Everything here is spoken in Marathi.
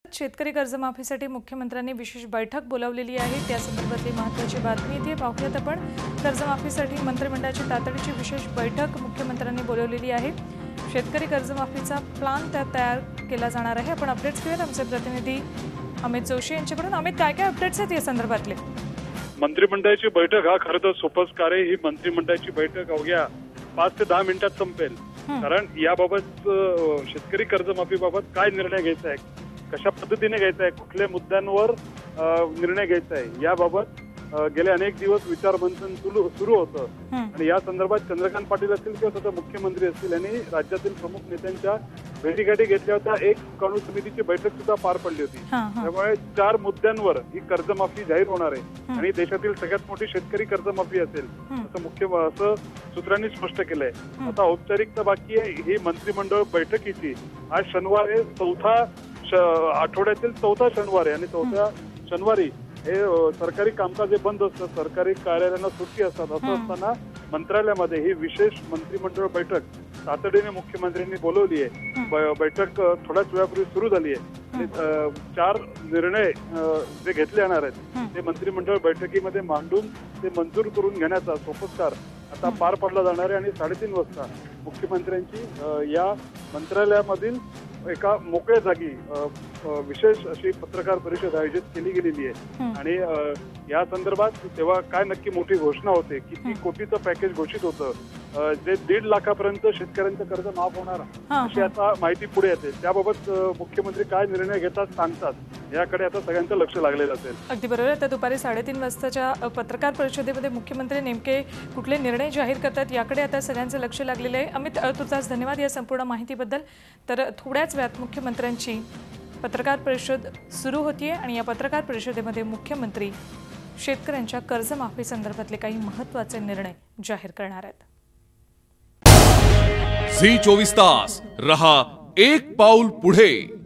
शेतकरी कर्जमाफीसाठी मुख्यमंत्र्यांनी विशेष बैठक बोलावलेली आहे। त्या संदर्भातली महत्त्वाची बातमी इथे पाहूयात आपण। कर्जमाफीसाठी मंत्रिमंडळाची तातडीची विशेष बैठक मुख्यमंत्र्यांनी बोलावलेली आहे। शेतकरी कर्जमाफीचा प्लान तयार केला जाणार आहे। आपण अपडेट्स घेऊयात आमचे प्रतिनिधी अमित जोशी यांच्याकडून। अमित, काय अपडेट्स आहेत या संदर्भातले? मंत्रिमंडळाची बैठक हा खरं तर सोपंच कार्य। ही मंत्रिमंडळाची बैठक अवघ्या 5 ते 10 मिनिटात संपेल। कारण याबाबत शेतकरी कर्जमाफीबाबत काय निर्णय घ्यायचा आहे, कशा पद्धतीने घ्यायचा आहे, कुठल्या मुद्द्यांवर निर्णय घ्यायचा आहे याबाबत गेले अनेक दिवस विचारमंथन सुरू होतं। आणि या संदर्भात चंद्रकांत पाटील असतील किंवा स्वतः मुख्यमंत्री असतील यांनी राज्यातील प्रमुख नेत्यांच्या भेटीगाठी घेतल्या होत्या। एक कानून समितीची बैठक सुद्धा पार पडली होती। त्यामुळे 4 मुद्द्यांवर ही कर्जमाफी जाहीर होणार आहे आणि देशातील सगळ्यात मोठी शेतकरी कर्जमाफी असेल असं सूत्रांनी स्पष्ट केलंय। आता औपचारिकता बाकी आहे ही मंत्रिमंडळ बैठकीची। आज शनिवार आहे, आठवड्यातील 4था शनिवार आहे आणि 4थ्या शनिवारी हे सरकारी कामकाज बंद असतं, सरकारी कार्यालयांना सुट्टी असतात। असं असताना मंत्रालयामध्ये ही विशेष मंत्रिमंडळ बैठक तातडीने मुख्यमंत्र्यांनी बोलवली आहे। बैठक थोड्याच वेळापूर्वी सुरू झाली आहे आणि 4 निर्णय जे घेतले जाणार आहेत ते मंत्रिमंडळ बैठकीमध्ये मांडून ते मंजूर करून घेण्याचा सोपस्कार आता पार पडला जाणार आहे। आणि 3:30 वाजता मुख्यमंत्र्यांची या मंत्रालयामधील एका मोकळ्या जागी विशेष अशी पत्रकार परिषद आयोजित केली गेलेली आहे। आणि या संदर्भात तेव्हा काय नक्की मोठी घोषणा होते, किती कोटीचं पॅकेज घोषित होतं, जे 1.5 लाखापर्यंत शेतकऱ्यांचं कर्ज माफ होणार अशी आता माहिती पुढे येते। त्याबाबत मुख्यमंत्री काय निर्णय घेतात सांगतात याकडे आता सगळ्यांचं लक्ष लागलेलं असेल। अगदी बरोबर। आता दुपारी 3:30 वाजताच्या पत्रकार परिषदेमध्ये मुख्यमंत्री नेमके कुठले निर्णय जाहीर करतात याकडे आता सगळ्यांचं लक्ष लागलेलं आहे। अमित, तुझाच धन्यवाद या संपूर्ण माहितीबद्दल। तर थोड्याच वेळात मुख्यमंत्र्यांची पत्रकार परिषद सुरू होतीये आणि या पत्रकार परिषदेमध्ये मुख्यमंत्री शेतकऱ्यांच्या कर्जमाफी संदर्भातले काही महत्त्वाचे निर्णय जाहीर करणार आहेत। झी 24 तास रहा एक पाऊल पुढे।